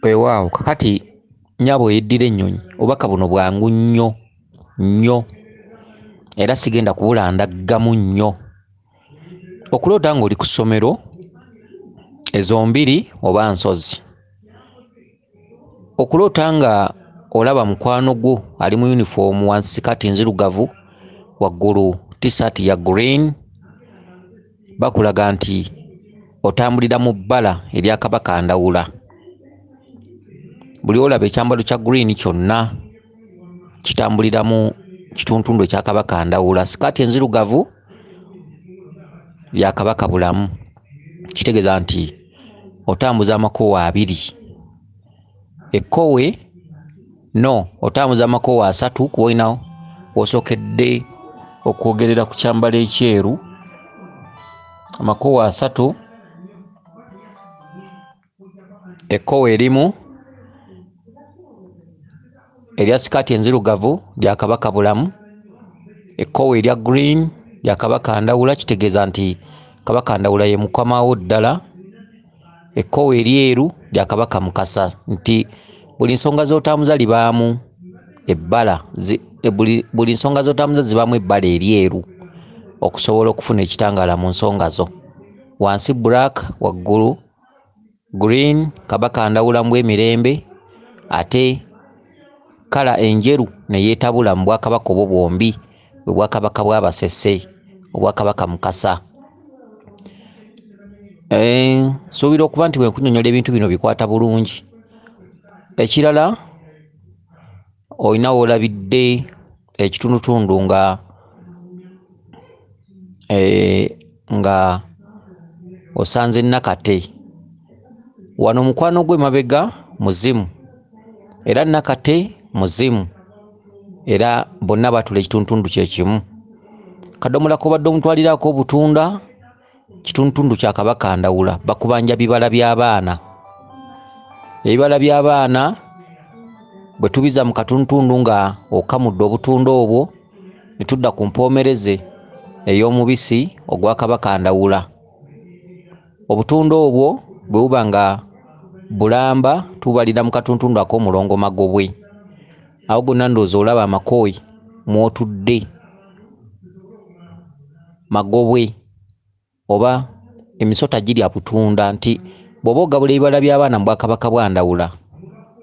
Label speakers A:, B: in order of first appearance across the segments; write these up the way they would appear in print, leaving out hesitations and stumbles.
A: Weewaawo kakati nyabo yeddira ennyonyi obubaka buno bwangu nnyo era sigenda kubulandaggamu nnyo. Okuloota ng'oli ku ssomero ezo mbiri oba nsozi. Okuloota nga olaba mukwano gwo ali mu yunifoomu wansi sikaati nzirugavu waggulu tissaati ya green, bakulaga nti otambulira mu bbala erya Kabaka Ndawula. Buli olaba ekyambalo kya green kyonna kitambulira mu kituntundu ekya Kabaka Ndawula. Sikaati enzirugavu ya Kabaka bulamu, kitegeeza nti otambuza amakoowa abiri. Ekkowe no otambuza amakoowa asatu kuba olina osookedde okwogerera ku kyambalo ekyeru. Amakoowa asatu, ekkowe erimu erya sikaati enzirugavu lya Kabaka bulamu, ekkowe erya green lya Kabaka Ndawula, kitegeeza nti Kabaka Ndawula ye mukamawo ddala. Ekkowe eryeru lya Kabaka Mukasa, nti buli nsonga z'otambuza libaamu ebbala, buli nsonga z'otambuza zibaamu ebbala eryeru okusobola okufuna ekitangaala mu nsonga zo. Wansi black, waggulu green, Kabaka Ndawula mu bw'emirembe, ate kala enjeru ne yeetabula mu Bwakabaka obwo bwombi, Obwakabaka bw'Abasese, Obwakabaka Mukasa. Nsuubira okuba nti bwe nkunnyonnyola ebintu bino bikwata bulungi. Ekirala olina woolabidde ekitundutundu nga osanze Nakate. Wano mukwano gwe mabega muzimu era Nakate muzimu, era bonna batula ekitundutundu kye kimu. Kadomola k'obadde omutwalirako obutunda kitundutundu kya Kabaka Ndawula. Bakubanja bibala by'abaana. Ebibala by'abaana bwe tubiza mu katundutundu nga okamudde obutunda obwo ne tudda ku mpoomereze ey'omubisi ogwa Kabaka Ndawula. Obutunda obwo bwe buba nga bulamba tubalira mu katundutundu ak'omulongo Magobwe. Awo gonna ndowooza olaba amakooyi mw'otudde Magobwe oba emisota girya butunda, nti bw'oba ogabula ebibala by'abaana mu Bwakabaka bwa Ndawula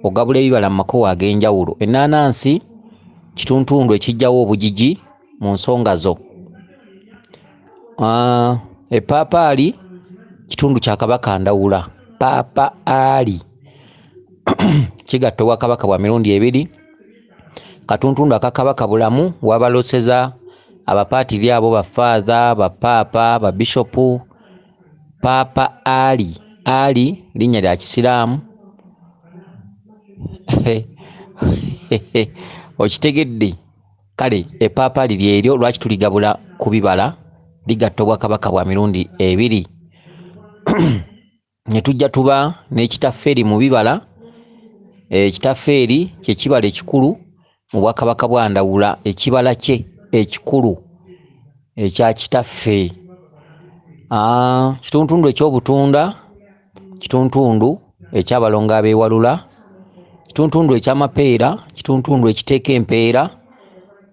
A: ogabula ebibala mu makoowa ag'enjawulo. Ennaanansi kitundutundu ekijjawo obugigi mu nsonga zo. Epaapaali kitundu kya Kabaka Ndawula. Paapaali kigatta Obwakabaka bwa mirundi ebiri. Katundutundu aka Kabaka bulamu wabaloseza abapaatiri abo bafaatha, bapaapa, babishopu. Paapaali, ali linnya lya Kisiraamu. Okitegedde? Kale epaapaali lyeryo lwaki tuligabula ku bibala, ligatta Obwakabaka bwa mirundi ebiri. Ne tujja tuba n'ekitaffeeri mu bibala. Ekitaffeeri kye kibala ekikulu mu Bwakabaka bwa Ndawula, ekibala kye ekikulu ekya kitaffe. Kitundutundu eky'obutunda, kitundutundu eky'abalongo abeewalula, kitundutundu eky'amapeera, kitundutundu ekiteeka empeera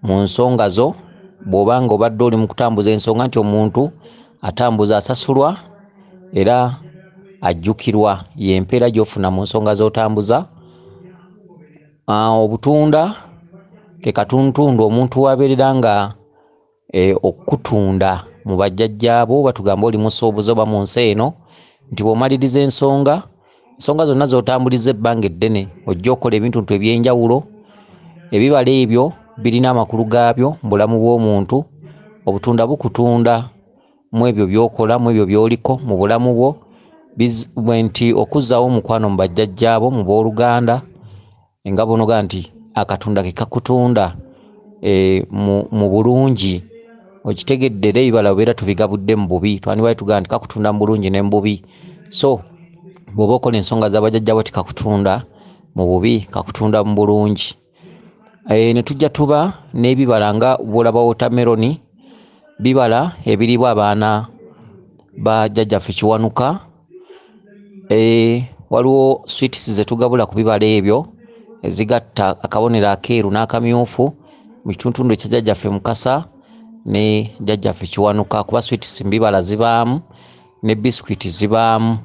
A: mu nsonga zo. Bw'oba nga obadde oli mu kutambuza ensonga nti omuntu atambuza asasulwa era ajjukirwa, y'empeera gy'ofuna mu nsonga z'otambuza. Obutunda ke katundutundu omuntu w'abeerera nga okutunda mu bajjajjaabo, batugamba oli mu ssuubuzi oba mu nsi eno, nti bw'omaliriza ensonga zonna z'otambuliza ebbanga eddene ojja okola ebintu eby'enjawulo. Ebibala ebyo birina amakulu gaabyo mu bulamu bw'omuntu. Obutunda bukutunda mu ebyo by'okola, mu ebyo by'oliko mu bulamu bwo, nti okuzzaawo omukwano mu bajjajjaabo, mu booluganda, nga bonoga nti akatunda ke kakutunda mu bulungi. Okitegedde era ebibala obeera tubigabudde mu bubi, twandibadde tugamba nti kakutunda mu bulungi ne mu bubi. So bw'oba okola ensonga z'abajjajjaabo tikakutunda mu bubi, kakutunda mu bulungi. Ne tujja tuba n'ebibala nga bw'olaba wotameroni, bibala ebiriibwa abaana ba jjajjaffe Kiwanuka. waliwo sweets ze tugabula ku bibala ebyo ezigatta akabonero akeeru n'akamyufu mu kitundu ekya jjajjaffe Mukasa ne jjajjaffe Kiwanuka, kuba sweets mu bibala zibaamu ne biscuit zibaamu.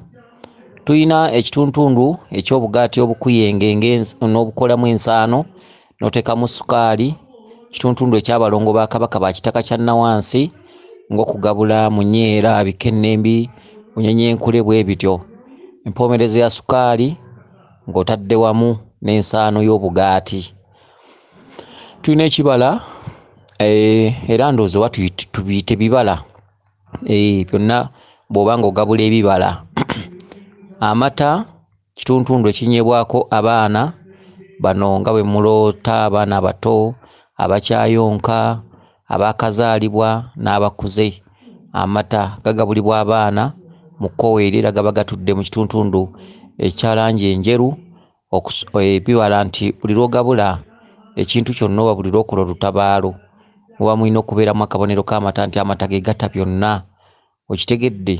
A: Tuyina ekitundu eky'obugaati obukuyenge n'obukolamu ensaano n'oteekamu sukaali, ekitundu ekyabalongo ba Kabaka ba kitaka kya Nawansi ng'okugabula munyeera, bikennembi, munyenyenkule bwe bityo. Empoomerezo ya sukaali ng'otadde wamu n'ensaano y'obugaati. Tulina ekibala era ndowooza oba tubiyite bibala byonna bw'oba ng'ogabula ebibala. Amata, kitundu ekinywebwako abaana bano nga bwe muloota, abaana abato, abakyayonka, abaakazaalibwa n'abakuze. Amata gagabulibwa abaana mu kkowe era gaba gatudde mu kitundu ekya langi enjeru, ebibala nti buli lw'ogabula ekintu kyonna oba buli lw'okola olutabaalo muba mulina okubeeramu akabonero k'amata nti amata ge gatta byonna. Okitegedde?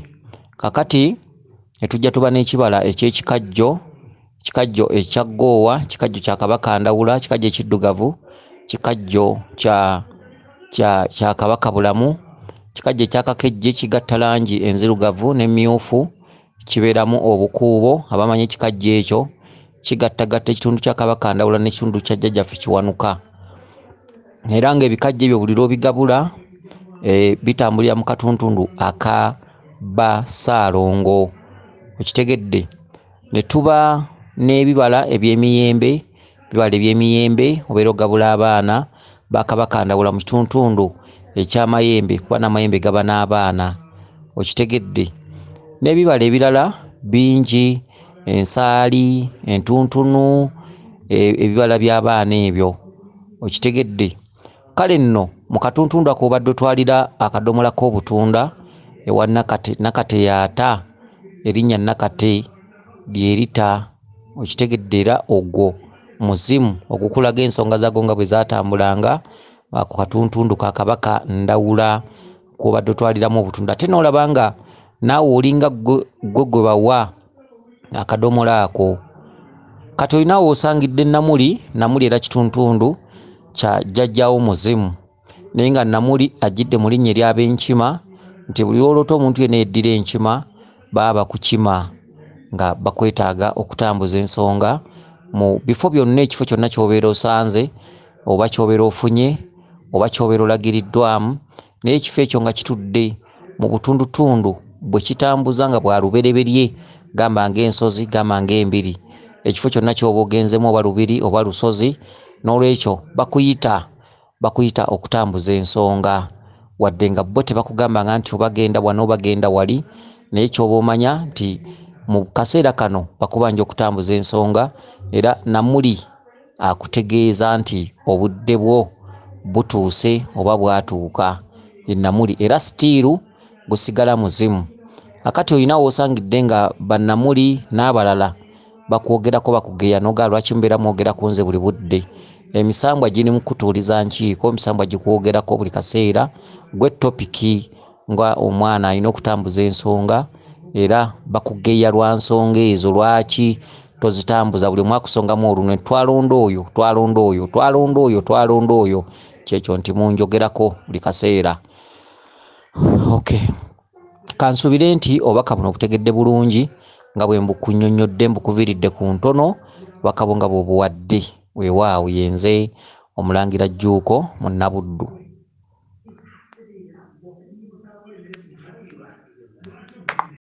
A: Kakati netujja tuba n'ekibala eky'ekikajjo, ekikajjo ekya ggoowa, ekikajjo kya Kabaka Ndawula, ekikajjo ekiddugavu, ekikajjo kya Kabaka Bulamu, ekikajjo ekyakakejje kigatta langi enzirugavu n'emmyufu, kibeeramu obukuubo. Abamanyi ekikajjo ekyo kigattagatta ekitundu kya Kabaka Ndawula n'ekitundu kya jjajjaffe Kiwanuka. Era ng'ebikajjo ebyo buli lw'obigabula bitambulira mu katundu aka Basaalongo. Okitegedde? Ne tuba n'ebibala eby'emiyembe, ebibala eby'emiyembe obeera ogabula abaana ba Kabaka Ndawula mu kitundu ekyamayembe, kuba n'amayembe gaba n'abaana. Okitegedde? N'ebibala ebirala bingi, ensaali, entuntunu, ebibala by'abaana ebyo. Okitegedde? Kale nno mu katundu ako obadde otwalira akadomola k'obutunda ewa Nakate yaata, erinnya Nakate lye lita. Okitegedde? Era ogwo muzimu ogukulaga ensonga zaago nga bwe zaatambulanga ku katundu ka Kabaka Ndawula kw'obadde otwaliramu obutunda. Ate n'olaba nga naawe olinga gwe bawa akadomola ako. Kati olinaawo osangidde Namuli era kitundu kya jjajjaawo muzimu, naye nga Namuli ajjidde mu linnya ery'ab'enkima, nti buli lw'oloota omuntu yenna yeddira enkima baba bakukima nga bakwetaaga okutambuza ensonga mu bifo byonna, ekifo kyonna ky'obeera osanze oba ky'obeera ofunye oba ky'obeera olagiriddwamu, naye ekifo ekyo nga kitudde mu butundutundu bwe kitambuza nga bwa lubereberye, gamba ng'ensozi, gamba ng'embiri, ekifo kyonna ky'oba ogenzemu oba lubiri oba lusozi, n'olwekyo bakuyita okutambuza ensonga, wadde nga bo tebakugambanga nti obagenda wano obagenda wali, naye ky'oba omanya nti mu kaseera kano bakubanja okutambuza ensonga. Era Namuli akutegeeza nti obudde bwo butuuse oba bwatuuka, ye Namuli, era sitiiru gusigala muzimu. Akati olina w'osangidde nga bannamuli n'abalala bakwogerako, bakugeya n'ogaa lwaki mubeera mwogera ku nze buli budde. Emisambwa giri mu kutuuliza nkiiko, emisambwa gikwogerako buli kaseera, gwe topiki nga omwana alina okutambuza ensonga, era bakugeya lwa nsonga ezo. Lwaki tozitambuza? Buli omu akusongamu olunwe, twalonda oyo, twalonda oyo, twalonda oyo, twalonda oyo, kyekyo nti munjogerako buli kaseera. Okay, kansuubire nti obubaka buno butegedde bulungi nga bwe mbukunnyonnyodde, mbukuviiridde ku ntono, obubaka bwo nga bw'obuwadde. Weewaawo, yenze Omulangira Jjuuko, Munnabuddu.